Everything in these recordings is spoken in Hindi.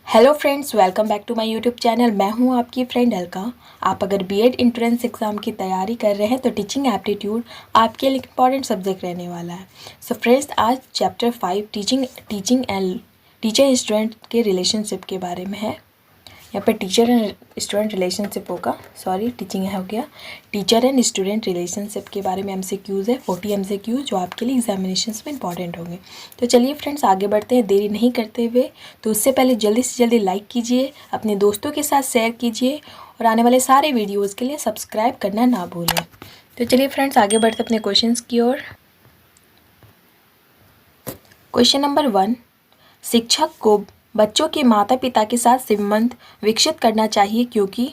Hello friends, welcome back to my YouTube channel. मैं हूं आपकी फ्रेंड अलका। आप अगर बीएड एंट्रेंस एग्ज़ाम की तैयारी कर रहे हैं तो टीचिंग एप्टीट्यूड आपके लिए इंपॉर्टेंट सब्जेक्ट रहने वाला है। सो फ्रेंड्स, आज चैप्टर 5 टीचर स्टूडेंट के रिलेशनशिप के बारे में है। यहाँ पे टीचर एंड स्टूडेंट रिलेशनशिप होगा, सॉरी टीचिंग है हो गया। टीचर एंड स्टूडेंट रिलेशनशिप के बारे में एमसीक्यूज़ है, 40 एमसीक्यूज़ जो आपके लिए एग्जामिनेशंस में इंपॉर्टेंट होंगे। तो चलिए फ्रेंड्स, आगे बढ़ते हैं देरी नहीं करते हुए। तो उससे पहले जल्दी से जल्दी लाइक कीजिए, अपने दोस्तों के साथ शेयर कीजिए और आने वाले सारे वीडियोज़ के लिए सब्सक्राइब करना ना भूलें। तो चलिए फ्रेंड्स, आगे बढ़ते अपने क्वेश्चन की ओर। क्वेश्चन नंबर 1, शिक्षक को बच्चों के माता पिता के साथ संबंध विकसित करना चाहिए क्योंकि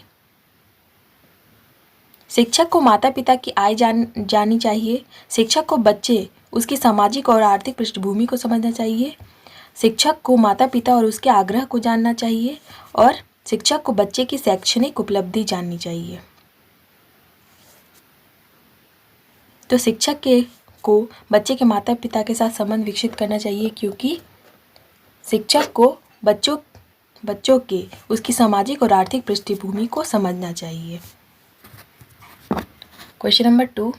शिक्षक को माता पिता की आय जानी चाहिए। शिक्षक को बच्चे उसकी सामाजिक और आर्थिक पृष्ठभूमि को समझना चाहिए। शिक्षक को माता पिता और उसके आग्रह को जानना चाहिए और शिक्षक को बच्चे की शैक्षणिक उपलब्धि जाननी चाहिए। तो शिक्षक को बच्चे के माता पिता के साथ संबंध विकसित करना चाहिए क्योंकि शिक्षक को बच्चों के उसकी सामाजिक और आर्थिक पृष्ठभूमि को समझना चाहिए। क्वेश्चन नंबर 2,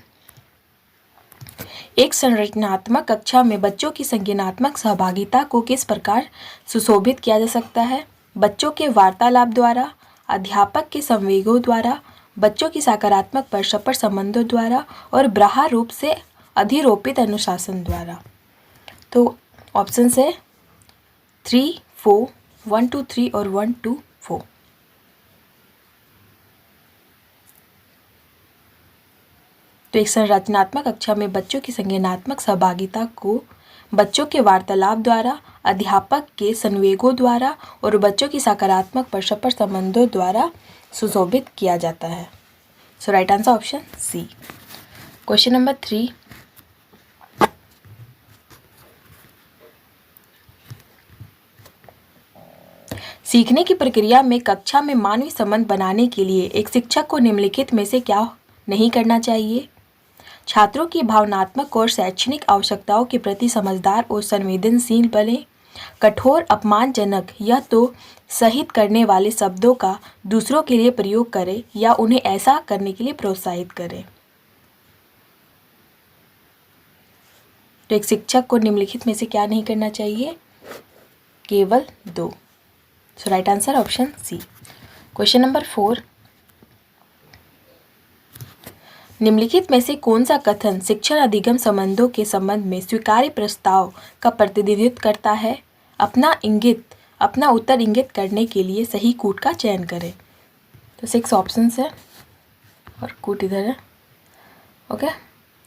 एक संरचनात्मक कक्षा में बच्चों की संज्ञानात्मक सहभागिता को किस प्रकार सुशोभित किया जा सकता है? बच्चों के वार्तालाप द्वारा, अध्यापक के संवेगों द्वारा, बच्चों की सकारात्मक परस्पर संबंधों द्वारा और बाह्य रूप से अधिरोपित अनुशासन द्वारा। तो ऑप्शन है 3, 4, 1, 2, 3 और 1, 2, 4। तो एक संरचनात्मक कक्षा में बच्चों की संज्ञानात्मक सहभागिता को बच्चों के वार्तालाप द्वारा, अध्यापक के संवेगों द्वारा और बच्चों की सकारात्मक परस्पर संबंधों द्वारा सुशोभित किया जाता है। So right answer option C. Question number 3, सीखने की प्रक्रिया में कक्षा में मानवीय संबंध बनाने के लिए एक शिक्षक को निम्नलिखित में से क्या नहीं करना चाहिए? छात्रों की भावनात्मक और शैक्षणिक आवश्यकताओं के प्रति समझदार और संवेदनशील बने। कठोर, अपमानजनक या तो सहित करने वाले शब्दों का दूसरों के लिए प्रयोग करें या उन्हें ऐसा करने के लिए प्रोत्साहित करें। तो एक शिक्षक को निम्नलिखित में से क्या नहीं करना चाहिए? केवल 2। So right answer option C. Question number 4, निम्नलिखित में से कौन सा कथन शिक्षण अधिगम संबंधों के संबंध में स्वीकार्य प्रस्ताव का प्रतिनिधित्व करता है? अपना उत्तर इंगित करने के लिए सही कूट का चयन करें। तो 6 ऑप्शंस है और कूट इधर है। ओके,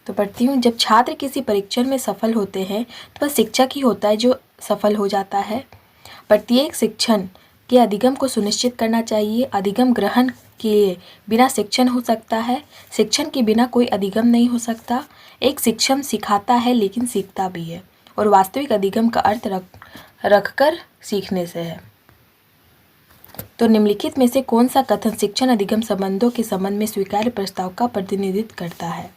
तो पढ़ती हूँ। जब छात्र किसी परीक्षण में सफल होते हैं तो वह शिक्षक ही होता है जो सफल हो जाता है। प्रत्येक शिक्षण के अधिगम को सुनिश्चित करना चाहिए। अधिगम ग्रहण के बिना शिक्षण हो सकता है, शिक्षण के बिना कोई अधिगम नहीं हो सकता। एक शिक्षक सिखाता है लेकिन सीखता भी है और वास्तविक अधिगम का अर्थ रखकर सीखने से है। तो निम्नलिखित में से कौन सा कथन शिक्षण अधिगम संबंधों के संबंध में स्वीकार्य प्रस्ताव का प्रतिनिधित्व करता है?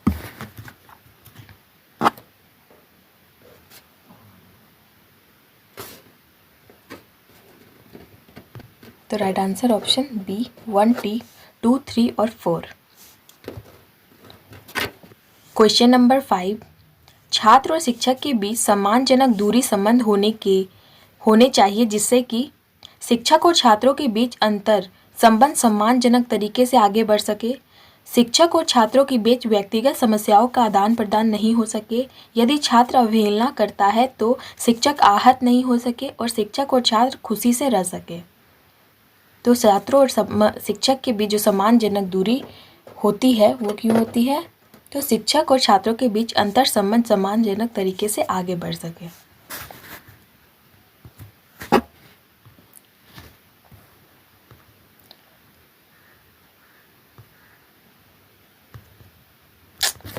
तो right answer option B, 1T, 2, 3 और 4। क्वेश्चन नंबर 5, छात्र और शिक्षक के बीच सम्मानजनक दूरी संबंध होने चाहिए जिससे कि शिक्षक और छात्रों के बीच अंतर संबंध सम्मानजनक तरीके से आगे बढ़ सके। शिक्षक और छात्रों के बीच व्यक्तिगत समस्याओं का आदान प्रदान नहीं हो सके। यदि छात्र अवहेलना करता है तो शिक्षक आहत नहीं हो सके और शिक्षक और छात्र खुशी से रह सके। तो छात्रों और शिक्षक के बीच जो सम्मानजनक दूरी होती है वो क्यों होती है? तो शिक्षक और छात्रों के बीच अंतर संबंध सम्मानजनक तरीके से आगे बढ़ सके।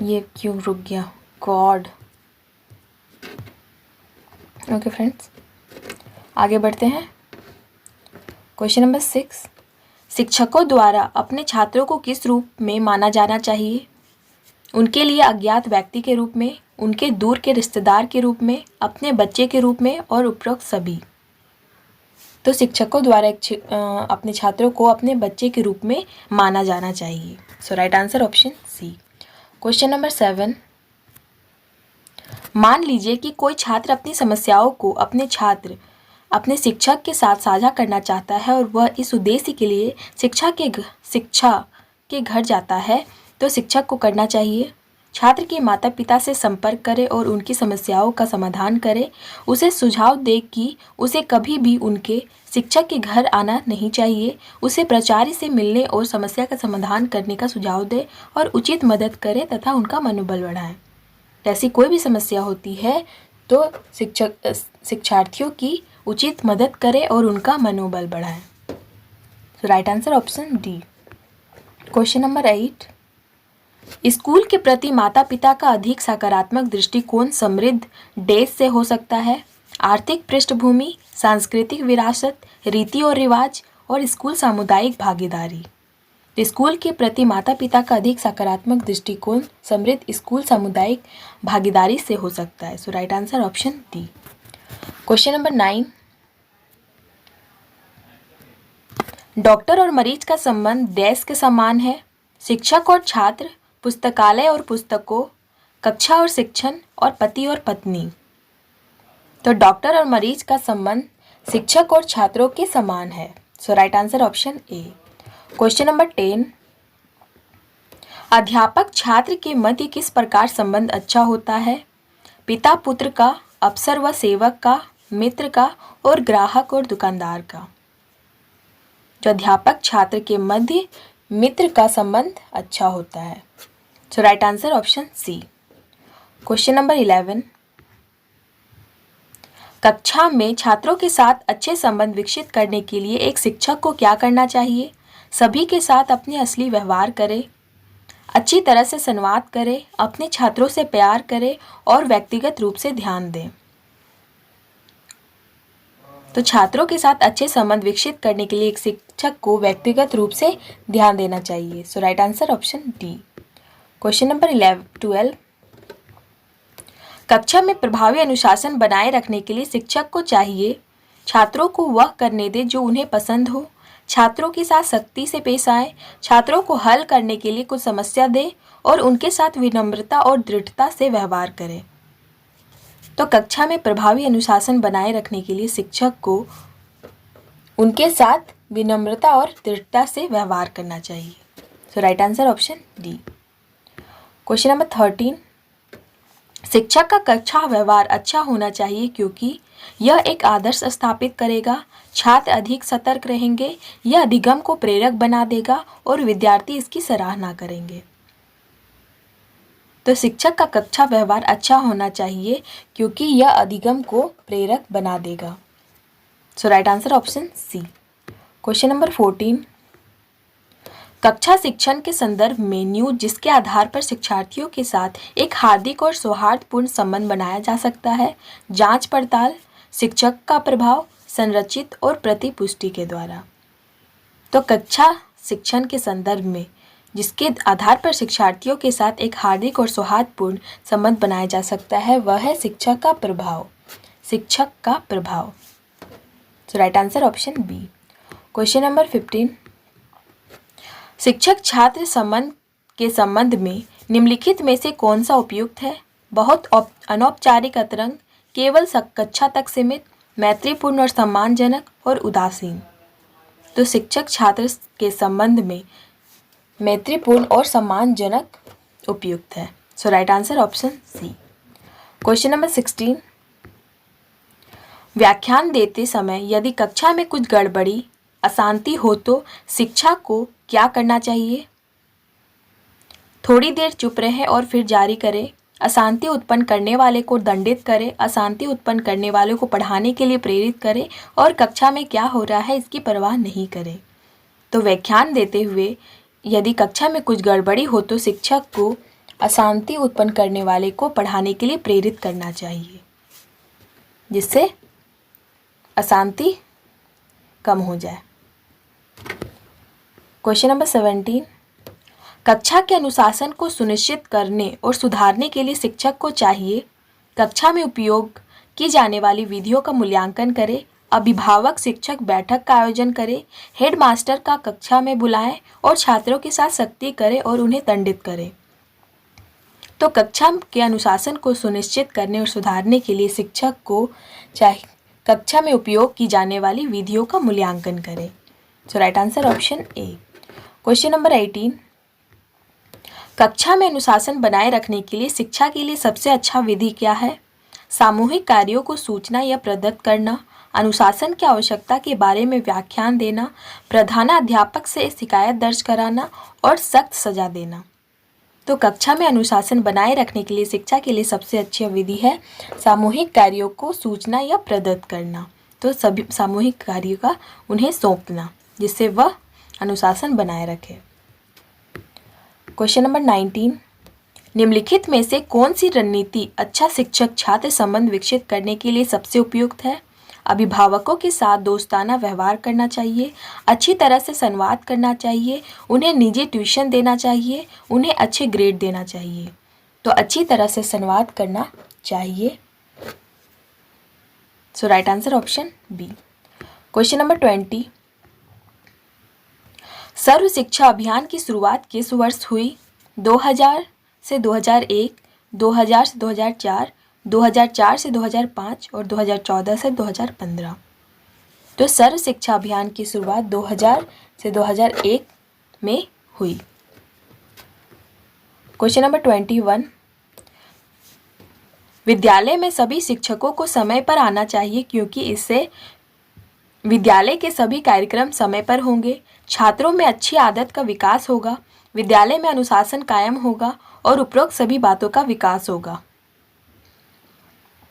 ये क्यों रुक गया? गॉड। ओके फ्रेंड्स, आगे बढ़ते हैं। क्वेश्चन नंबर 6, शिक्षकों द्वारा अपने छात्रों को किस रूप में माना जाना चाहिए? उनके लिए अज्ञात व्यक्ति के रूप में, उनके दूर के रिश्तेदार के रूप में, अपने बच्चे के रूप में और उपरोक्त सभी। तो शिक्षकों द्वारा अपने छात्रों को अपने बच्चे के रूप में माना जाना चाहिए। So right answer option C. Question number 7, मान लीजिए कि कोई छात्र अपनी समस्याओं को अपने शिक्षक के साथ साझा करना चाहता है और वह इस उद्देश्य के लिए शिक्षा के घर जाता है, तो शिक्षक को करना चाहिए छात्र के माता पिता से संपर्क करे और उनकी समस्याओं का समाधान करे। उसे सुझाव दे कि उसे कभी भी उनके शिक्षक के घर आना नहीं चाहिए। उसे प्राचार्य से मिलने और समस्या का समाधान करने का सुझाव दे और उचित मदद करे तथा उनका मनोबल बढ़ाए। ऐसी कोई भी समस्या होती है तो शिक्षार्थियों की उचित मदद करे और उनका मनोबल बढ़ाए। Right answer option D. Question number 8, school के प्रति माता पिता का अधिक सकारात्मक दृष्टिकोण समृद्ध देश से हो सकता है। आर्थिक पृष्ठभूमि, सांस्कृतिक विरासत, रीति और रिवाज और स्कूल सामुदायिक भागीदारी। स्कूल के प्रति माता पिता का अधिक सकारात्मक दृष्टिकोण समृद्ध स्कूल सामुदायिक भागीदारी से हो सकता है। So right answer option D. Question number 9, doctor और मरीज का संबंध डैश के समान है। शिक्षक और छात्र, पुस्तकालय और पुस्तकों, कक्षा और शिक्षण और पति और पत्नी। तो डॉक्टर और मरीज का संबंध शिक्षक और छात्रों के समान है। So right answer option A. Question number 10, अध्यापक छात्र के मध्य किस प्रकार संबंध अच्छा होता है। पिता पुत्र का, अफसर व सेवक का, मित्र का और ग्राहक और दुकानदार का। जो अध्यापक छात्र के मध्य मित्र का संबंध अच्छा होता है। So right answer option C. Question number 11, कक्षा में छात्रों के साथ अच्छे संबंध विकसित करने के लिए एक शिक्षक को क्या करना चाहिए। सभी के साथ अपने असली व्यवहार करें, अच्छी तरह से संवाद करें, अपने छात्रों से प्यार करें और व्यक्तिगत रूप से ध्यान दें। तो छात्रों के साथ अच्छे संबंध विकसित करने के लिए एक शिक्षक को व्यक्तिगत रूप से ध्यान देना चाहिए। So right answer option D. Question number 12, कक्षा में प्रभावी अनुशासन बनाए रखने के लिए शिक्षक को चाहिए छात्रों को वह करने दे जो उन्हें पसंद हो, छात्रों के साथ सख्ती से पेश आए, छात्रों को हल करने के लिए कुछ समस्या दे और उनके साथ विनम्रता और दृढ़ता से व्यवहार करें। तो कक्षा में प्रभावी अनुशासन बनाए रखने के लिए शिक्षक को उनके साथ विनम्रता और दृढ़ता से व्यवहार करना चाहिए। So right answer option D. Question number 13, शिक्षक का कक्षा व्यवहार अच्छा होना चाहिए क्योंकि यह एक आदर्श स्थापित करेगा, छात्र अधिक सतर्क रहेंगे, यह अधिगम को प्रेरक बना देगा और विद्यार्थी इसकी सराहना करेंगे। तो शिक्षक का कक्षा व्यवहार अच्छा होना चाहिए क्योंकि यह अधिगम को प्रेरक बना देगा। So right answer option C. Question number 14, कक्षा शिक्षण के संदर्भ में न्यूज जिसके आधार पर शिक्षार्थियों के साथ एक हार्दिक और सौहार्दपूर्ण संबंध बनाया जा सकता है, जांच पड़ताल, शिक्षक का प्रभाव, संरचित और प्रतिपुष्टि के द्वारा। तो कक्षा शिक्षण के संदर्भ में जिसके आधार पर शिक्षार्थियों के साथ एक हार्दिक और सौहार्दपूर्ण संबंध बनाया जा सकता है वह है शिक्षक का प्रभाव। शिक्षक का प्रभाव। So right answer option B. Question number 15, शिक्षक छात्र संबंध के संबंध में निम्नलिखित में से कौन सा उपयुक्त है। बहुत अनौपचारिक अंतरंग, केवल कक्षा तक सीमित, मैत्रीपूर्ण और सम्मानजनक और उदासीन। तो शिक्षक छात्र के संबंध में मैत्रीपूर्ण और सम्मानजनक उपयुक्त है। So right answer option C. Question number 16, व्याख्यान देते समय यदि कक्षा में कुछ गड़बड़ी, अशांति हो तो शिक्षक को क्या करना चाहिए। थोड़ी देर चुप रहे और फिर जारी करें, अशांति उत्पन्न करने वाले को दंडित करें, अशांति उत्पन्न करने वाले को पढ़ाने के लिए प्रेरित करें और कक्षा में क्या हो रहा है इसकी परवाह नहीं करें। तो व्याख्यान देते हुए यदि कक्षा में कुछ गड़बड़ी हो तो शिक्षक को अशांति उत्पन्न करने वाले को पढ़ाने के लिए प्रेरित करना चाहिए जिससे अशांति कम हो जाए। क्वेश्चन नंबर 17, कक्षा के अनुशासन को सुनिश्चित करने और सुधारने के लिए शिक्षक को चाहिए कक्षा में उपयोग की जाने वाली विधियों का मूल्यांकन करें, अभिभावक शिक्षक बैठक का आयोजन करे, हेडमास्टर का कक्षा में बुलाएं और छात्रों के साथ सख्ती करे और उन्हें दंडित करे। तो कक्षा के अनुशासन को सुनिश्चित करने और सुधारने के लिए शिक्षक को चाहिए कक्षा में उपयोग की जाने वाली विधियों का मूल्यांकन करें। So right answer option A. Question number 18, कक्षा में अनुशासन बनाए रखने के लिए शिक्षा के लिए सबसे अच्छा विधि क्या है? सामूहिक कार्यों को सूचना या प्रदत्त करना, अनुशासन की आवश्यकता के बारे में व्याख्यान देना, प्रधानाध्यापक से शिकायत दर्ज कराना और सख्त सजा देना। तो कक्षा में अनुशासन बनाए रखने के लिए शिक्षा के लिए सबसे अच्छी विधि है सामूहिक कार्यों को सूचना या प्रदत्त करना। तो सभी सामूहिक कार्यों का उन्हें सौंपना जिससे वह अनुशासन बनाए रखे। क्वेश्चन नंबर 19, निम्नलिखित में से कौन सी रणनीति अच्छा शिक्षक छात्र संबंध विकसित करने के लिए सबसे उपयुक्त है? अभिभावकों के साथ दोस्ताना व्यवहार करना चाहिए, अच्छी तरह से संवाद करना चाहिए, उन्हें निजी ट्यूशन देना चाहिए, उन्हें अच्छे ग्रेड देना चाहिए। तो अच्छी तरह से संवाद करना चाहिए। So right answer option B. Question number 20, Sarva Shiksha Abhiyan की शुरुआत किस वर्ष हुई? 2000 से 2001, 2000 से 2004, 2004 से 2005 और 2014 से 2015। तो सर्व शिक्षा अभियान की शुरुआत 2000 से 2001 में हुई। क्वेश्चन नंबर 21, विद्यालय में सभी शिक्षकों को समय पर आना चाहिए क्योंकि इससे विद्यालय के सभी कार्यक्रम समय पर होंगे, छात्रों में अच्छी आदत का विकास होगा, विद्यालय में अनुशासन कायम होगा और उपरोक्त सभी बातों का विकास होगा।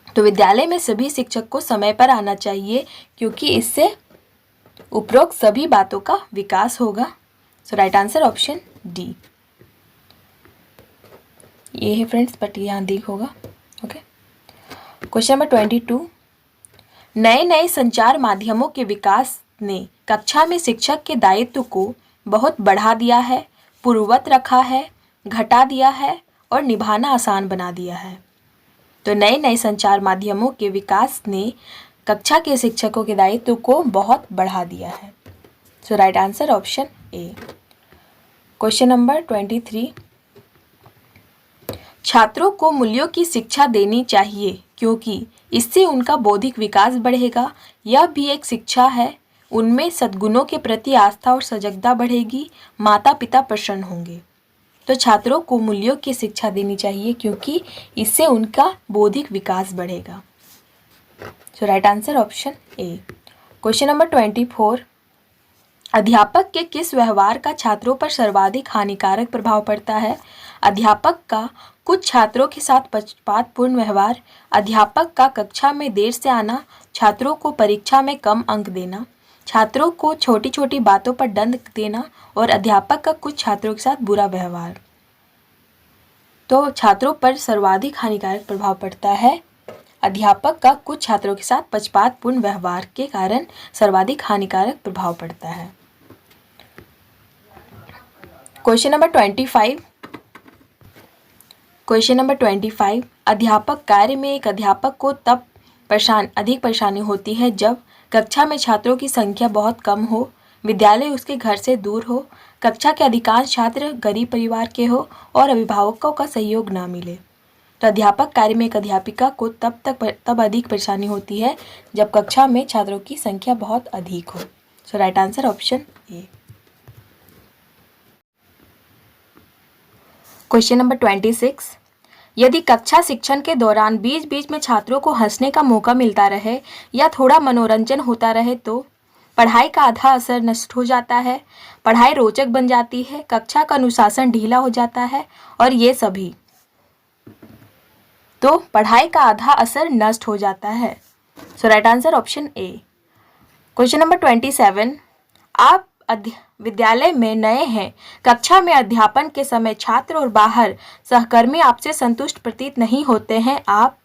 तो विद्यालय में सभी शिक्षक को समय पर आना चाहिए क्योंकि इससे उपरोक्त सभी बातों का विकास होगा। सो राइट आंसर ऑप्शन डी। ये है फ्रेंड्स, बट यहाँ दी होगा। ओके। क्वेश्चन नंबर 22, नए नए संचार माध्यमों के विकास ने कक्षा में शिक्षक के दायित्व को बहुत बढ़ा दिया है, पूर्ववत रखा है, घटा दिया है और निभाना आसान बना दिया है। तो नए नए संचार माध्यमों के विकास ने कक्षा के शिक्षकों के दायित्व को बहुत बढ़ा दिया है। So right answer option A. Question number 23, छात्रों को मूल्यों की शिक्षा देनी चाहिए क्योंकि इससे उनका बौद्धिक विकास बढ़ेगा। यह भी एक शिक्षा है, उनमें सद्गुणों के प्रति आस्था और सजगता बढ़ेगी, माता पिता प्रसन्न होंगे। तो छात्रों को मूल्यों की शिक्षा देनी चाहिए क्योंकि इससे उनका बौद्धिक विकास बढ़ेगा। So right answer option A. Question number 24, अध्यापक के किस व्यवहार का छात्रों पर सर्वाधिक हानिकारक प्रभाव पड़ता है? अध्यापक का कुछ छात्रों के साथ पक्षपातपूर्ण व्यवहार, अध्यापक का कक्षा में देर से आना, छात्रों को परीक्षा में कम अंक देना, छात्रों को छोटी छोटी बातों पर दंड देना और अध्यापक का कुछ छात्रों के साथ बुरा व्यवहार। तो छात्रों पर सर्वाधिक हानिकारक प्रभाव पड़ता है अध्यापक का कुछ छात्रों के साथ पक्षपातपूर्ण व्यवहार के कारण सर्वाधिक हानिकारक प्रभाव पड़ता है। क्वेश्चन नंबर 25, अध्यापक कार्य में एक अध्यापक को तब अधिक परेशानी होती है जब कक्षा में छात्रों की संख्या बहुत कम हो, विद्यालय उसके घर से दूर हो, कक्षा के अधिकांश छात्र गरीब परिवार के हो और अभिभावकों का सहयोग ना मिले। तो अध्यापक कार्य में एक अध्यापिका को तब अधिक परेशानी होती है जब कक्षा में छात्रों की संख्या बहुत अधिक हो। So right answer option A. Question number 26, यदि कक्षा शिक्षण के दौरान बीच बीच में छात्रों को हंसने का मौका मिलता रहे या थोड़ा मनोरंजन होता रहे तो पढ़ाई का आधा असर नष्ट हो जाता है, पढ़ाई रोचक बन जाती है, कक्षा का अनुशासन ढीला हो जाता है और ये सभी। तो पढ़ाई का आधा असर नष्ट हो जाता है। So right answer option A. Question number 27, आप विद्यालय में नए हैं, कक्षा में अध्यापन के समय छात्र और बाहर सहकर्मी आपसे संतुष्ट प्रतीत नहीं होते हैं। आप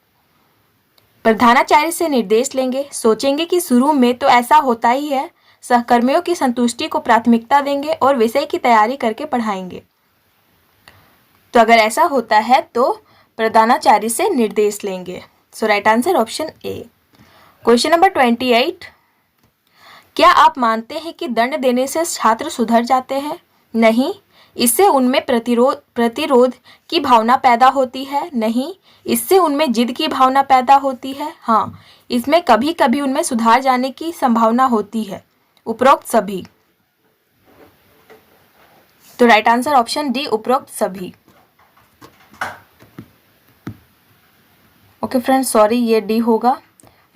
प्रधानाचार्य से निर्देश लेंगे, सोचेंगे कि शुरू में तो ऐसा होता ही है, सहकर्मियों की संतुष्टि को प्राथमिकता देंगे और विषय की तैयारी करके पढ़ाएंगे। तो अगर ऐसा होता है तो प्रधानाचार्य से निर्देश लेंगे। So right answer option A. Question number 28, क्या आप मानते हैं कि दंड देने से छात्र सुधर जाते हैं? नहीं। इससे उनमें प्रतिरोध की भावना पैदा होती है? नहीं। इससे उनमें जिद की भावना पैदा होती है? हाँ। इसमें कभी कभी उनमें सुधार जाने की संभावना होती है। उपरोक्त सभी। तो राइट आंसर ऑप्शन डी, उपरोक्त सभी। ओके फ्रेंड्स, सॉरी, ये डी होगा।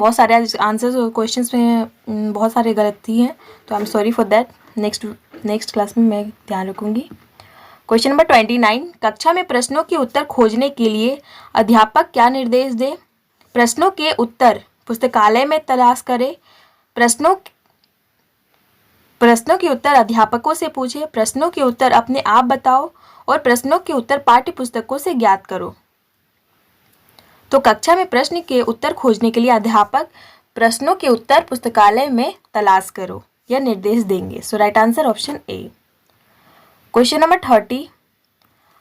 बहुत सारे आंसर्स और क्वेश्चंस में बहुत सारे गलती हैं, तो I am sorry for that. Next class में मैं ध्यान रखूँगी। क्वेश्चन नंबर 29, कक्षा में प्रश्नों के उत्तर खोजने के लिए अध्यापक क्या निर्देश दे? प्रश्नों के उत्तर पुस्तकालय में तलाश करें। प्रश्नों के उत्तर अध्यापकों से पूछे। प्रश्नों के उत्तर अपने आप बताओ और प्रश्नों के उत्तर पाठ्य पुस्तकों से ज्ञात करो। तो कक्षा में प्रश्न के उत्तर खोजने के लिए अध्यापक प्रश्नों के उत्तर पुस्तकालय में तलाश करो यह निर्देश देंगे। So right answer option A. Question number 30,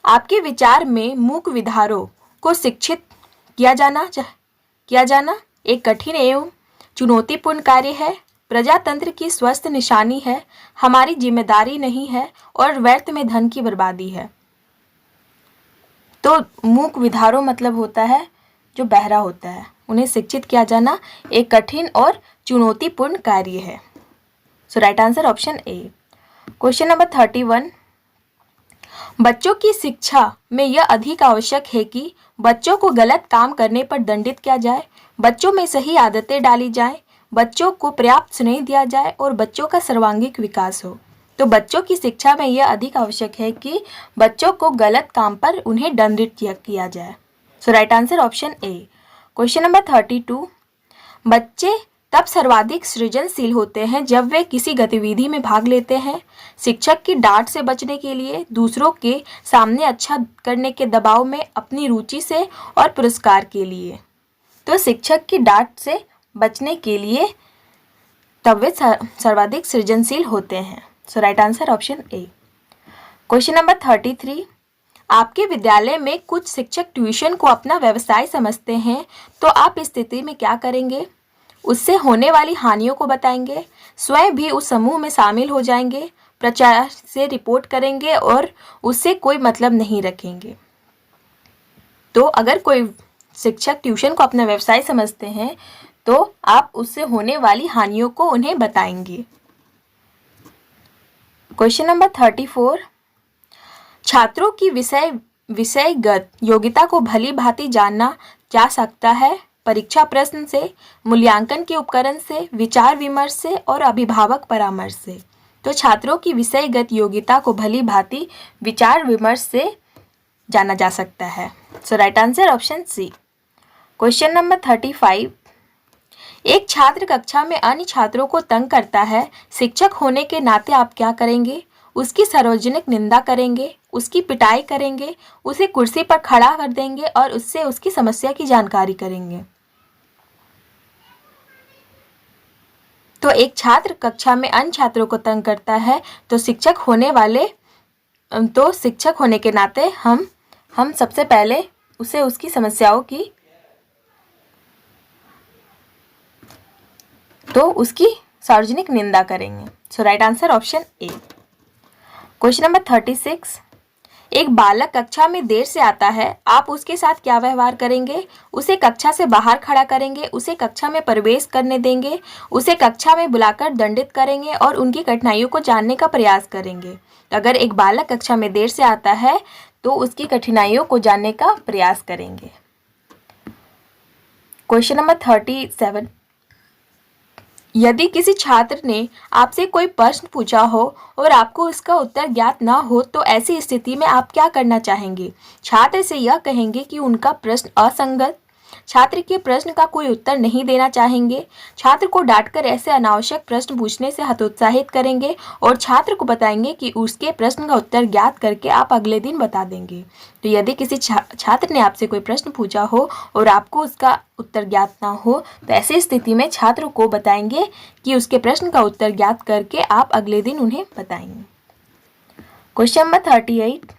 आपके विचार में मूक विधारों को शिक्षित किया जाना एक कठिन एवं चुनौतीपूर्ण कार्य है, प्रजातंत्र की स्वस्थ निशानी है, हमारी जिम्मेदारी नहीं है और व्यर्थ में धन की बर्बादी है। तो मूक विधारों मतलब होता है जो बहरा होता है, उन्हें शिक्षित किया जाना एक कठिन और चुनौतीपूर्ण कार्य है। So right answer option A. Question number 31, बच्चों की शिक्षा में यह अधिक आवश्यक है कि बच्चों को गलत काम करने पर दंडित किया जाए, बच्चों में सही आदतें डाली जाएं, बच्चों को पर्याप्त स्नेह दिया जाए और बच्चों का सर्वांगीण विकास हो। तो बच्चों की शिक्षा में यह अधिक आवश्यक है कि बच्चों को गलत काम पर उन्हें दंडित किया जाए। So right answer option A. Question number 32, बच्चे तब सर्वाधिक सृजनशील होते हैं जब वे किसी गतिविधि में भाग लेते हैं, शिक्षक की डांट से बचने के लिए, दूसरों के सामने अच्छा करने के दबाव में, अपनी रुचि से और पुरस्कार के लिए। तो शिक्षक की डांट से बचने के लिए तब वे सर्वाधिक सृजनशील होते हैं। So right answer option A. Question number 33, आपके विद्यालय में कुछ शिक्षक ट्यूशन को अपना व्यवसाय समझते हैं, तो आप इस स्थिति में क्या करेंगे? उससे होने वाली हानियों को बताएंगे, स्वयं भी उस समूह में शामिल हो जाएंगे, प्रचार से रिपोर्ट करेंगे और उससे कोई मतलब नहीं रखेंगे। तो अगर कोई शिक्षक ट्यूशन को अपना व्यवसाय समझते हैं तो आप उससे होने वाली हानियों को उन्हें बताएंगे। क्वेश्चन नंबर 34, छात्रों की विषयगत योग्यता को भली भांति जानना जा सकता है परीक्षा प्रश्न से, मूल्यांकन के उपकरण से, विचार विमर्श से और अभिभावक परामर्श से। तो छात्रों की विषयगत योग्यता को भली भांति विचार विमर्श से जाना जा सकता है। So right answer option C. Question number 35, एक छात्र कक्षा में अन्य छात्रों को तंग करता है, शिक्षक होने के नाते आप क्या करेंगे? उसकी सार्वजनिक निंदा करेंगे, उसकी पिटाई करेंगे, उसे कुर्सी पर खड़ा कर देंगे और उससे उसकी समस्या की जानकारी करेंगे। तो एक छात्र कक्षा में अन्य छात्रों को तंग करता है तो शिक्षक होने के नाते हम सबसे पहले उसे उसकी समस्याओं की उसकी सार्वजनिक निंदा करेंगे। So right answer option A. Question number 36, एक बालक कक्षा में देर से आता है, आप उसके साथ क्या व्यवहार करेंगे? उसे कक्षा से बाहर खड़ा करेंगे, उसे कक्षा में प्रवेश करने देंगे, उसे कक्षा में बुलाकर दंडित करेंगे और उनकी कठिनाइयों को जानने का प्रयास करेंगे। अगर एक बालक कक्षा में देर से आता है तो उसकी कठिनाइयों को जानने का प्रयास करेंगे। क्वेश्चन नंबर 37, यदि किसी छात्र ने आपसे कोई प्रश्न पूछा हो और आपको उसका उत्तर ज्ञात ना हो तो ऐसी स्थिति में आप क्या करना चाहेंगे? छात्र से यह कहेंगे कि उनका प्रश्न असंगत, छात्र के प्रश्न का कोई उत्तर नहीं देना चाहेंगे, छात्र को डांटकर ऐसे अनावश्यक प्रश्न पूछने से हतोत्साहित करेंगे और छात्र को बताएंगे कि उसके प्रश्न का उत्तर ज्ञात करके आप अगले दिन बता देंगे। तो यदि किसी छात्र ने आपसे कोई प्रश्न पूछा हो और आपको उसका उत्तर ज्ञात ना हो तो ऐसी स्थिति में छात्र को बताएंगे कि उसके प्रश्न का उत्तर ज्ञात करके आप अगले दिन उन्हें बताएंगे। क्वेश्चन नंबर 38,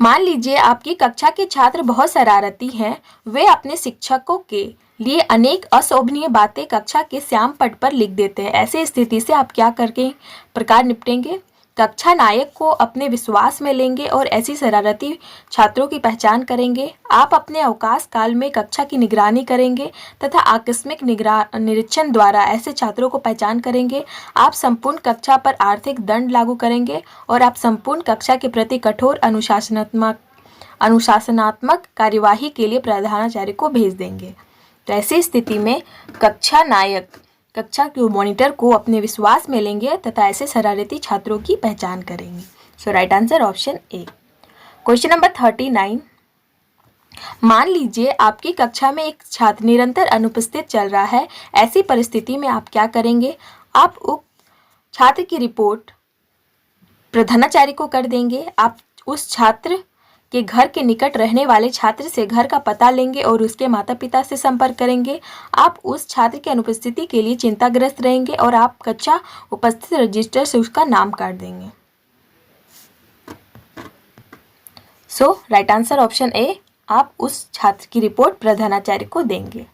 मान लीजिए आपकी कक्षा के छात्र बहुत शरारती हैं, वे अपने शिक्षकों के लिए अनेक अशोभनीय बातें कक्षा के श्याम पट पर लिख देते हैं। ऐसी स्थिति से आप क्या करके प्रकार निपटेंगे? कक्षा नायक को अपने विश्वास में लेंगे और ऐसी शरारती छात्रों की पहचान करेंगे। आप अपने अवकाश काल में कक्षा की निगरानी करेंगे तथा आकस्मिक निरीक्षण द्वारा ऐसे छात्रों को पहचान करेंगे। आप संपूर्ण कक्षा पर आर्थिक दंड लागू करेंगे और आप संपूर्ण कक्षा के प्रति कठोर अनुशासनात्मक कार्यवाही के लिए प्रधानाचार्य को भेज देंगे। तो ऐसी स्थिति में कक्षा नायक कक्षा के मॉनिटर को अपने विश्वास में लेंगे तथा ऐसे शरारती छात्रों की पहचान करेंगे। So right answer option A. Question number 39। मान लीजिए आपकी कक्षा में एक छात्र निरंतर अनुपस्थित चल रहा है। ऐसी परिस्थिति में आप क्या करेंगे? आप उक्त छात्र की रिपोर्ट प्रधानाचार्य को कर देंगे। आप उस छात्र के घर के निकट रहने वाले छात्र से घर का पता लेंगे और उसके माता पिता से संपर्क करेंगे। आप उस छात्र की अनुपस्थिति के लिए चिंताग्रस्त रहेंगे और आप कक्षा उपस्थित रजिस्टर से उसका नाम काट देंगे। सो राइट आंसर ऑप्शन ए। आप उस छात्र की रिपोर्ट प्रधानाचार्य को देंगे।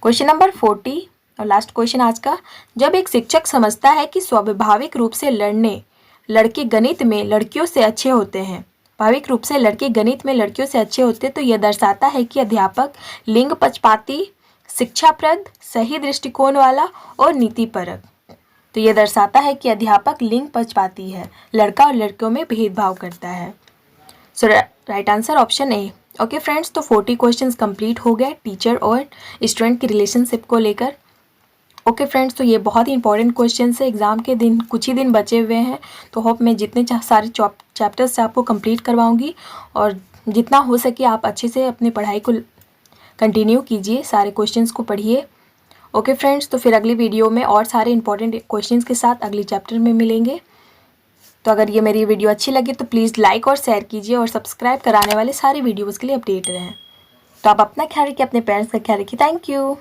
क्वेश्चन नंबर 40 और लास्ट क्वेश्चन आज का। जब एक शिक्षक समझता है कि स्वाभाविक रूप से लड़के गणित में लड़कियों से अच्छे होते हैं, स्वाभाविक रूप से लड़के गणित में लड़कियों से अच्छे होते, तो यह दर्शाता है कि अध्यापक लिंग पक्षपाती, शिक्षाप्रद, सही दृष्टिकोण वाला और नीतिपरक। तो यह दर्शाता है कि अध्यापक लिंग पक्षपाती है, लड़का और लड़कियों में भेदभाव करता है। So right answer option A. Okay friends, तो 40 क्वेश्चंस कंप्लीट हो गए टीचर और स्टूडेंट की रिलेशनशिप को लेकर। ओके फ्रेंड्स, तो ये बहुत ही इंपॉर्टेंट क्वेश्चन है। एग्ज़ाम के दिन कुछ ही दिन बचे हुए हैं, तो होप मैं जितने सारे चैप्टर्स से आपको कंप्लीट करवाऊंगी और जितना हो सके आप अच्छे से अपनी पढ़ाई को कंटिन्यू कीजिए, सारे क्वेश्चंस को पढ़िए। ओके फ्रेंड्स, तो फिर अगली वीडियो में और सारे इंपॉर्टेंट क्वेश्चंस के साथ अगले चैप्टर में मिलेंगे। तो अगर ये मेरी वीडियो अच्छी लगी तो प्लीज़ लाइक और शेयर कीजिए और सब्सक्राइब कराने वाले सारे वीडियोज़ के लिए अपडेट रहें। तो आप अपना ख्याल रखिए, अपने पेरेंट्स का ख्याल रखिए। Thank you.